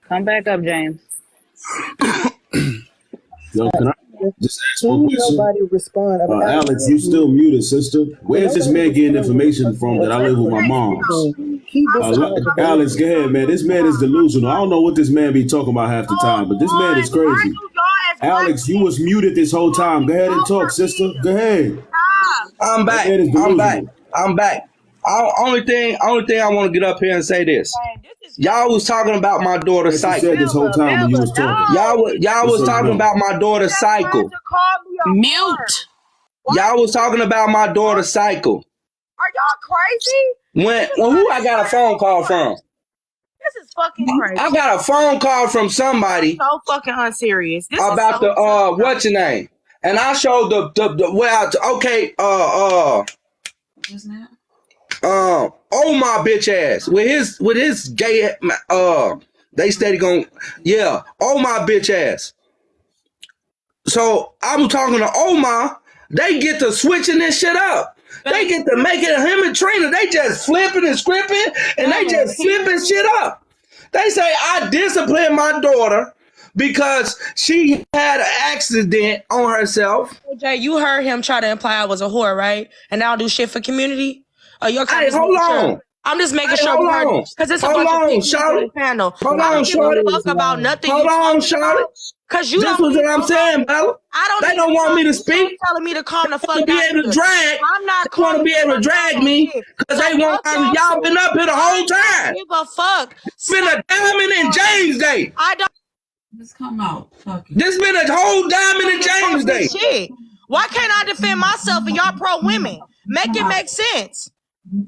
Come back up, James. Yo, can I just ask one question? Nobody respond. Alex, you still muted, sister. Where's this man getting information from that I live with my mom? Alex, go ahead, man. This man is delusional. I don't know what this man be talking about half the time, but this man is crazy. Alex, you was muted this whole time. Go ahead and talk, sister. Go ahead. I'm back. I'm back. Only thing I want to get up here and say this. Y'all was talking about my daughter's cycle. Said this whole time when you was talking. Y'all was talking about my daughter's cycle. Mute. Y'all was talking about my daughter's cycle. Are y'all crazy? When who I got a phone call from? This is fucking crazy. I got a phone call from somebody So fucking unserious. This about is so the what's your name? And I showed the oh my bitch ass with his gay they steady going oh my bitch ass. So I'm talking to Omar, they get to switching this shit up. They get to making him and Trina, they just flipping and scripting and they just flipping shit up. They say I disciplined my daughter because she had an accident on herself. Jay, you heard him try to imply I was a whore, right? And I don't do shit for community. Hey, hold on. I'm just making sure you heard it. Because it's a bunch of people on the panel. Hold I on, don't give a Shorty. fuck about nothing. Hold on, Shorty. Because you This don't. was what I'm saying, Bella. They don't want me to speak. Telling me to calm the fuck To be down. able to drag. I'm not They want to be able to drag me because they want y'all been up here the whole time. Give a fuck. It's been a Diamond and James Day. I don't. Just come out. Fuck it. This been a whole Diamond and James Day. Shit. Why can't I defend myself and y'all pro women? Make it make sense.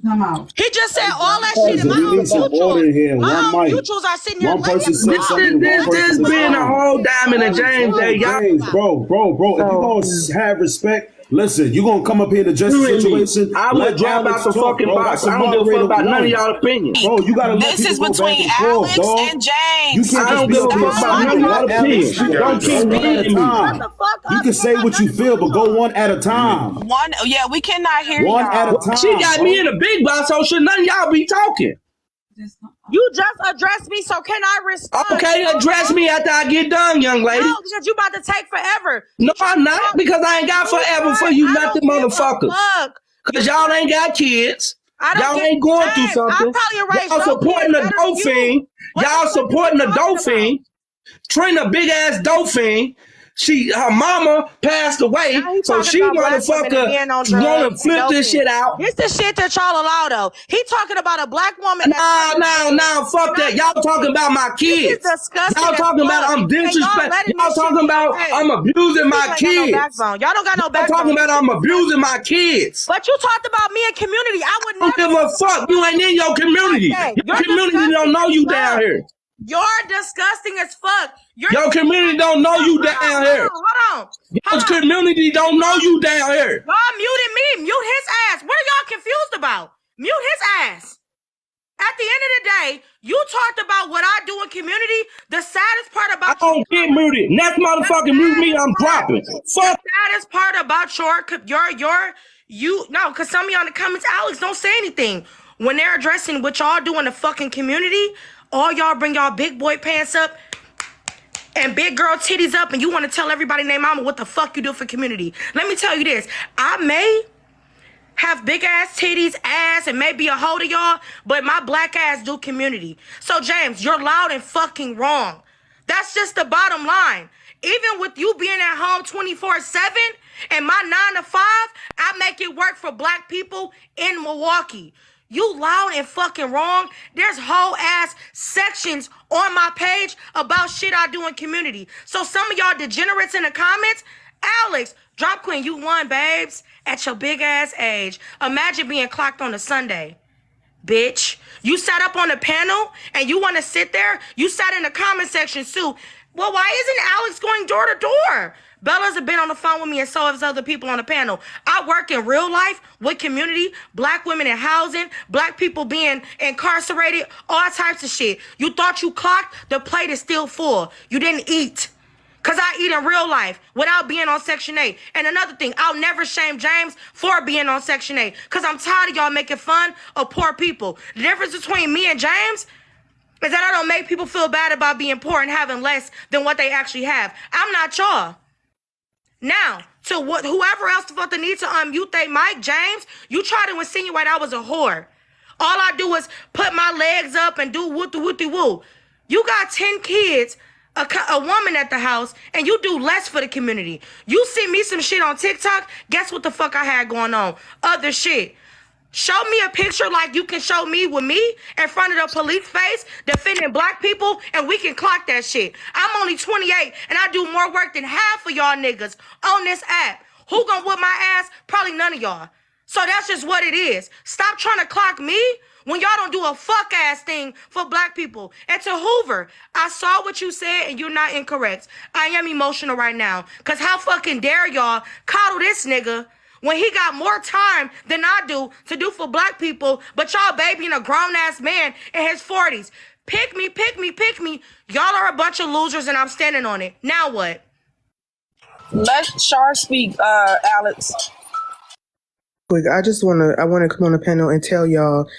Come out. He just said all that shit in my We own need some order in here. mutuals. My One own mic. mutuals are sitting here One person said laying. something. This been a whole Diamond and James Day. Y'all James, bro. If you gonna have respect, listen. You gonna come up here and address the situation. I would drop out the fucking box. I don't give a fuck about none of y'all opinions. Bro, you gotta let This is people go back between and forth, Alex dog. and You James. can't I don't just give be a up fuck here about none of y'all opinions. Don't keep reading me. You can say what you feel, but go one at a time. We cannot hear One y'all. at a time. She got me in a big box, so should none of y'all be talking. You just addressed me, so can I respond? Okay, address me after I get done, young lady. No, because you about to take forever. No, I'm not, because I ain't got forever for you nothing motherfuckers. Because y'all ain't got kids. Y'all ain't going through something. Y'all supporting the Dolphin. Y'all supporting the Dolphin. Trina big ass Dolphin. Her mama passed away, so she motherfucker wanna flip this shit out. This the shit that y'all allow though. He talking about a black woman. No, fuck that. Y'all talking about my kids. Y'all talking about I'm disrespecting. Y'all talking about I'm abusing my kids. Y'all don't got no Y'all backbone. talking about I'm abusing my kids. But you talked about me and community. I would I don't never. give a fuck. You ain't in your community. Your community don't know you down here. You're disgusting as fuck. Your community don't know you down here. Hold on. Your community don't know you down here. Y'all muted me. Mute his ass. What are y'all confused about? Mute his ass. At the end of the day, you talked about what I do in community. The saddest part about I don't get muted. Next motherfucking mute me, I'm dropping. Fuck. The saddest part about no, because some of y'all in the comments, Alex, don't say anything. When they're addressing what y'all do in the fucking community, all y'all bring y'all big boy pants up and big girl titties up, and you want to tell everybody named mama what the fuck you do for community. Let me tell you this. I may have big ass titties, ass, and maybe a hoe to y'all, but my black ass do community. So James, you're loud and fucking wrong. That's just the bottom line. Even with you being at home 24/7 and my 9 to 5, I make it work for black people in Milwaukee. You loud and fucking wrong. There's whole ass sections on my page about shit I do in community. So some of y'all degenerates in the comments, Alex, drop queen, you won, babes, at your big ass age. Imagine being clocked on a Sunday, bitch. You sat up on the panel and you want to sit there? You sat in the comment section too. Well, why isn't Alex going door to door? Bella's been on the phone with me and so has other people on the panel. I work in real life with community, black women in housing, black people being incarcerated, all types of shit. You thought you clocked? The plate is still full. You didn't eat. Because I eat in real life without being on Section 8. And another thing, I'll never shame James for being on Section 8. Because I'm tired of y'all making fun of poor people. The difference between me and James, is that I don't make people feel bad about being poor and having less than what they actually have. I'm not y'all. Now, to whoever else felt the need to unmute they mic, James, you try to insinuate I was a whore. All I do is put my legs up and do woo-woo. You got 10 kids, a woman at the house, and you do less for the community. You see me some shit on TikTok, guess what the fuck I had going on? Other shit. Show me a picture like you can show me with me in front of the police face defending black people, and we can clock that shit. I'm only 28 and I do more work than half of y'all niggas on this app. Who gonna whip my ass? Probably none of y'all. So that's just what it is. Stop trying to clock me when y'all don't do a fuck ass thing for black people. And to Hoover, I saw what you said and you're not incorrect. I am emotional right now. Cause how fucking dare y'all coddle this nigga when he got more time than I do to do for black people, but y'all babying a grown-ass man in his 40s. Pick me. Y'all are a bunch of losers and I'm standing on it. Now what? Let Shar speak, Alex. Quick, I want to come on the panel and tell y'all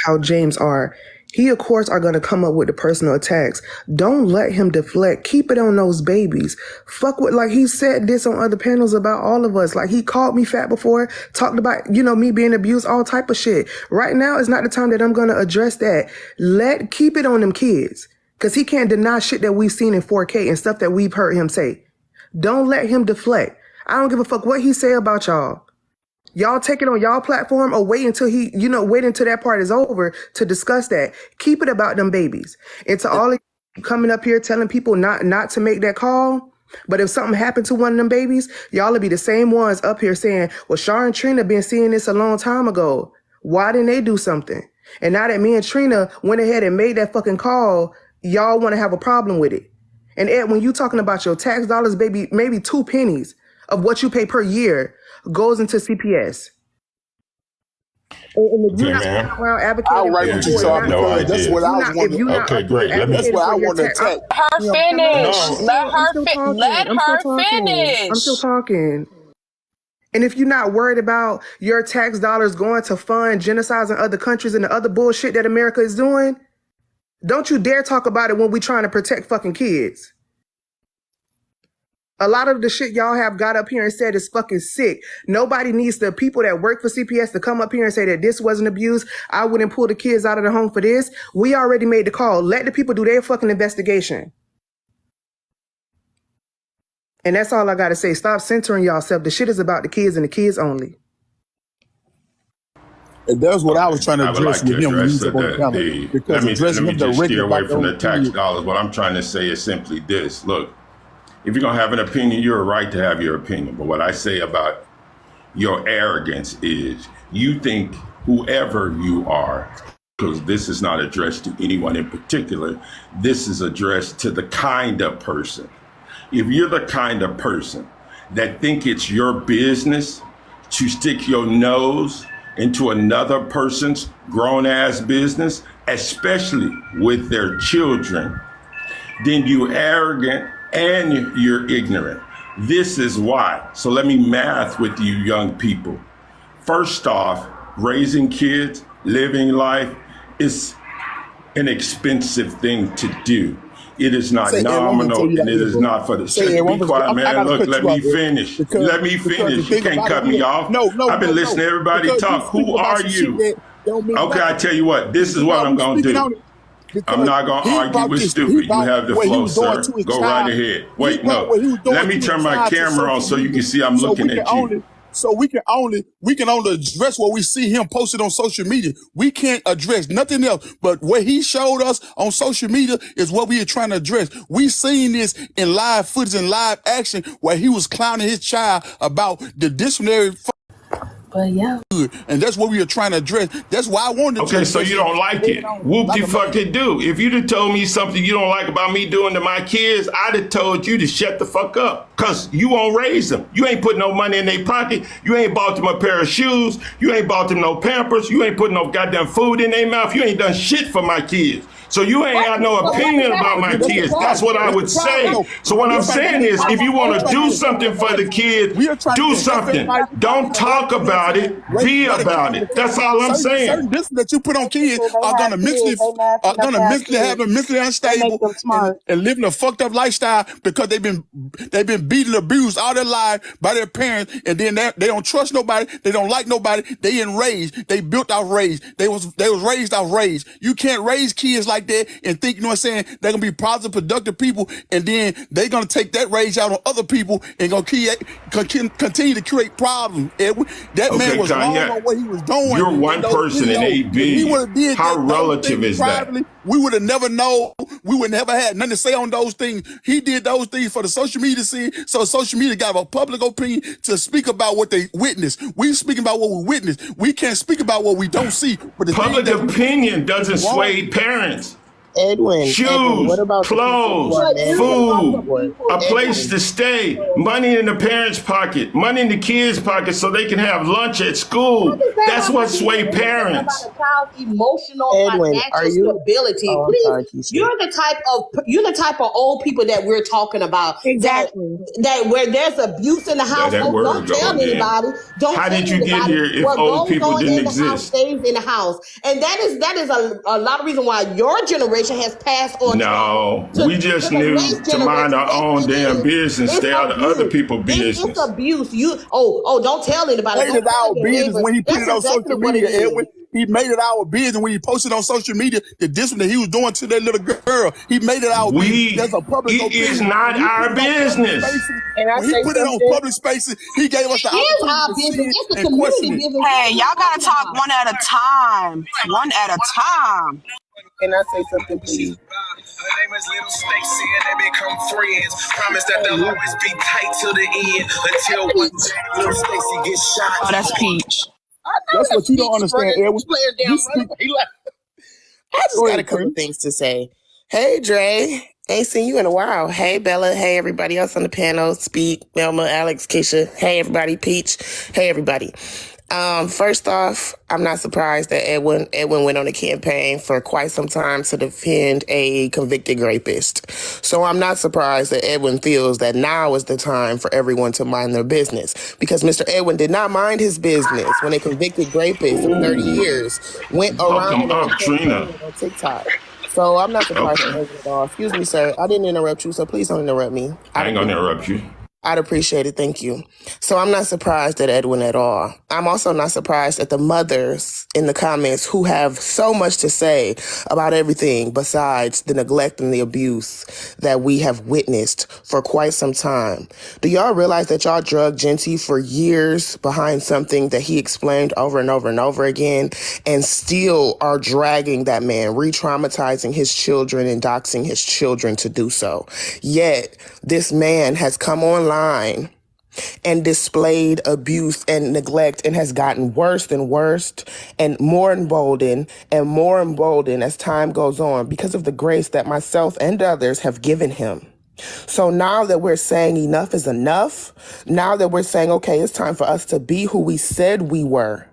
how James are. He, of course, are going to come up with the personal attacks. Don't let him deflect. Keep it on those babies. Fuck with, like he said this on other panels about all of us. Like he called me fat before, talked about, me being abused, all type of shit. Right now is not the time that I'm going to address that. Keep it on them kids. Cause he can't deny shit that we've seen in 4K and stuff that we've heard him say. Don't let him deflect. I don't give a fuck what he say about y'all. Y'all take it on y'all platform or wait until wait until that part is over to discuss that. Keep it about them babies. And to all of you coming up here telling people not to make that call, but if something happened to one of them babies, y'all will be the same ones up here saying, well, Shar and Trina been seeing this a long time ago. Why didn't they do something? And now that me and Trina went ahead and made that fucking call, y'all want to have a problem with it. And Ed, when you talking about your tax dollars, baby, maybe 2 pennies of what you pay per year goes into CPS. And if you're not around advocating, I'll write what you talking about. That's what I was wondering. Okay, great. That's what I want to attack. Her finish. Let her finish. I'm still talking. And if you're not worried about your tax dollars going to fund genocides in other countries and the other bullshit that America is doing, don't you dare talk about it when we trying to protect fucking kids. A lot of the shit y'all have got up here and said is fucking sick. Nobody needs the people that work for CPS to come up here and say that this wasn't abuse. I wouldn't pull the kids out of the home for this. We already made the call. Let the people do their fucking investigation. And that's all I got to say. Stop centering yourself. The shit is about the kids and the kids only. And that's what I was trying to address with him when he was up on the panel. Because let me just steer away from the tax dollars. What I'm trying to say is simply this. Look, if you're going to have an opinion, you're right to have your opinion. But what I say about your arrogance is you think whoever you are, because this is not addressed to anyone in particular, this is addressed to the kind of person. If you're the kind of person that think it's your business to stick your nose into another person's grown-ass business, especially with their children, then you're arrogant and you're ignorant. This is why. So let me math with you young people. First off, raising kids, living life is an expensive thing to do. It is not nominal, and it is not for the... Be quiet, man. Look, let me finish. Let me finish. You can't cut me off. I've been listening to everybody talk. Who are you? Okay, I tell you what. This is what I'm going to do. I'm not going to argue with stupid. You have the flow, sir. Go right ahead. Wait, no. Let me turn my camera on so you can see I'm looking at you. So we can only address what we see him posted on social media. We can't address nothing else. But what he showed us on social media is what we are trying to address. We seen this in live footage and live action where he was clowning his child about the disciplinary. But yeah. And that's what we are trying to address. That's why I wanted to. Okay, so you don't like it. Whoop-de-fuck-it do. If you'd have told me something you don't like about me doing to my kids, I'd have told you to shut the fuck up. Because you won't raise them. You ain't putting no money in their pocket. You ain't bought them a pair of shoes. You ain't bought them no Pampers. You ain't putting no goddamn food in their mouth. You ain't done shit for my kids. So you ain't got no opinion about my kids. That's what I would say. So what I'm saying is, if you want to do something for the kids, do something. Don't talk about it. Be about it. That's all I'm saying. Certain disciplines that you put on kids are gonna mentally have them mentally unstable and living a fucked up lifestyle because they've been beaten, abused all their life by their parents, and then they don't trust nobody, they don't like nobody, they enraged, they built off rage, they was raised off rage. You can't raise kids like that and think, you know what I'm saying, they're gonna be positive, productive people, and then they're gonna take that rage out on other people and gonna continue to create problems. That man was wrong on what he was doing. You're one person in 8 billion. How relative is that? We would have never known. We would never had nothing to say on those things. He did those things for the social media to see. So social media got a public opinion to speak about what they witnessed. We speaking about what we witnessed. We can't speak about what we don't see. But the public opinion doesn't sway parents. Shoes, what about clothes, food, a place to stay, money in the parents' pocket, money in the kids' pocket so they can have lunch at school. That's what sway parents. About a child's emotional, financial stability. Please, you're the type of old people that we're talking about. Exactly. That where there's abuse in the house. Don't tell anybody. How did you get here if old people didn't exist? Stays in the house, and that is a lot of reason why your generation has passed on. No, we just knew to mind our own damn business, stay out of other people's business. It's abuse. Don't tell anybody. He made it our business when he put it on social media, Edwin. He made it our business when he posted on social media the discipline that he was doing to that little girl. He made it our business. That's a public opinion. It is not our business. When he put it on public spaces, he gave us the opportunity to see it and question it. Hey, y'all gotta talk one at a time. One at a time. Can I say something, please? Her name is Little Stacy and they become friends. Promise that they'll always be tight till the end until one day Little Stacy gets shot. Oh, that's Peach. That's what you don't understand, Edwin. I just got a couple things to say. Hey, Dre. Ain't seen you in a while. Hey, Bella. Hey, everybody else on the panel. Speak, Melma, Alex, Keisha. Hey, everybody. Peach. Hey, everybody. First off, I'm not surprised that Edwin went on a campaign for quite some time to defend a convicted rapist. So I'm not surprised that Edwin feels that now is the time for everyone to mind their business, because Mr. Edwin did not mind his business when a convicted rapist of 30 years went around on TikTok. So I'm not surprised at Edwin at all. Excuse me, sir. I didn't interrupt you, so please don't interrupt me. I ain't gonna interrupt you. I'd appreciate it. Thank you. So I'm not surprised at Edwin at all. I'm also not surprised at the mothers in the comments who have so much to say about everything besides the neglect and the abuse that we have witnessed for quite some time. Do y'all realize that y'all drugged Genty for years behind something that he explained over and over and over again, and still are dragging that man, re-traumatizing his children and doxing his children to do so? Yet this man has come online and displayed abuse and neglect and has gotten worse and worse and more emboldened as time goes on because of the grace that myself and others have given him. So now that we're saying enough is enough, now that we're saying, okay, it's time for us to be who we said we were.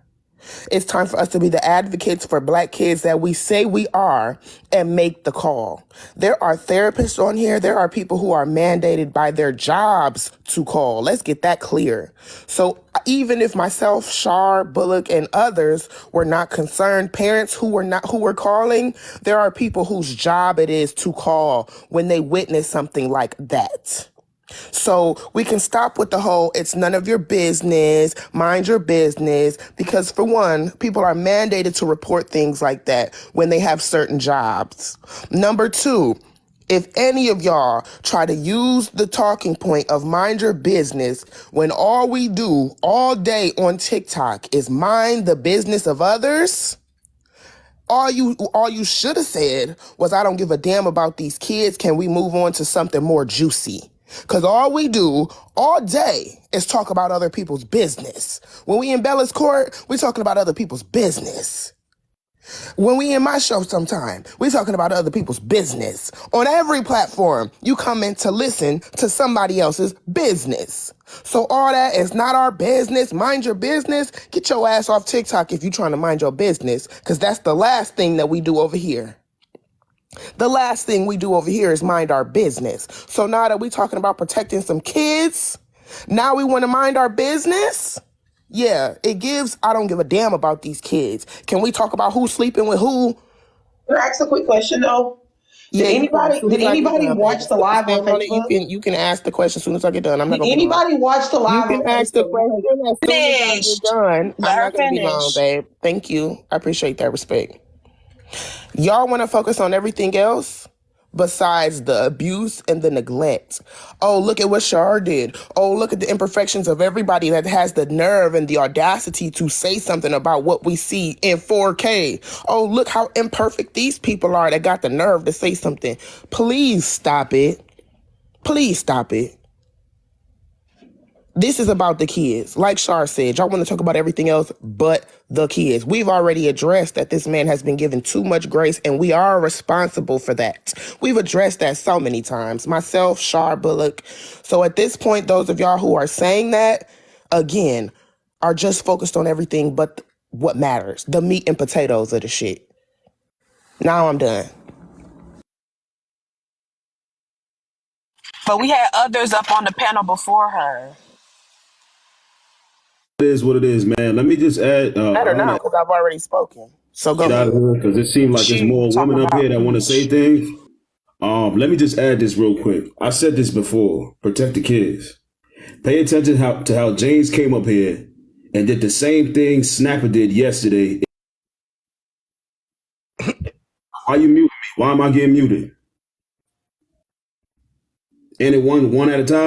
It's time for us to be the advocates for Black kids that we say we are and make the call. There are therapists on here. There are people who are mandated by their jobs to call. Let's get that clear. So even if myself, Shar, Bullock, and others were not concerned, parents who were calling, there are people whose job it is to call when they witness something like that. So we can stop with the whole, it's none of your business, mind your business, because for one, people are mandated to report things like that when they have certain jobs. Number two, if any of y'all try to use the talking point of mind your business when all we do all day on TikTok is mind the business of others, all you should have said was, I don't give a damn about these kids. Can we move on to something more juicy? Because all we do all day is talk about other people's business. When we in Bella's court, we talking about other people's business. When we in my show sometime, we talking about other people's business. On every platform, you come in to listen to somebody else's business. So all that is not our business. Mind your business. Get your ass off TikTok if you trying to mind your business, because that's the last thing that we do over here. The last thing we do over here is mind our business. So now that we're talking about protecting some kids, now we want to mind our business? Yeah, it gives, I don't give a damn about these kids. Can we talk about who's sleeping with who? Can I ask a quick question though? Yeah, Did anybody watch the live on stand on it. Facebook? You can ask the question as soon as I get done. I'm not Did gonna be long. anybody watch the You live can on ask the Facebook? question as soon as I get done. Let I'm her not gonna be long, finish. babe. Thank you. I appreciate that respect. Y'all want to focus on everything else besides the abuse and the neglect. Oh, look at what Shar did. Oh, look at the imperfections of everybody that has the nerve and the audacity to say something about what we see in 4K. Oh, look how imperfect these people are that got the nerve to say something. Please stop it. Please stop it. This is about the kids. Like Shar said, y'all want to talk about everything else but the kids. We've already addressed that this man has been given too much grace, and we are responsible for that. We've addressed that so many times. Myself, Shar, Bullock. So at this point, those of y'all who are saying that, again, are just focused on everything but what matters. The meat and potatoes of the shit. Now I'm done. But we had others up on the panel before her. It is what it is, man. Let me just add. I Better want now to because I've already spoken. So go get out ahead. of here because it seems like there's She more talking women up about here that want to say things. Let me just add this real quick. I said this before. Protect the kids. Pay attention to how James came up here and did the same thing Snapper did yesterday. Why you muting me? Why am I getting muted? And it one at a time.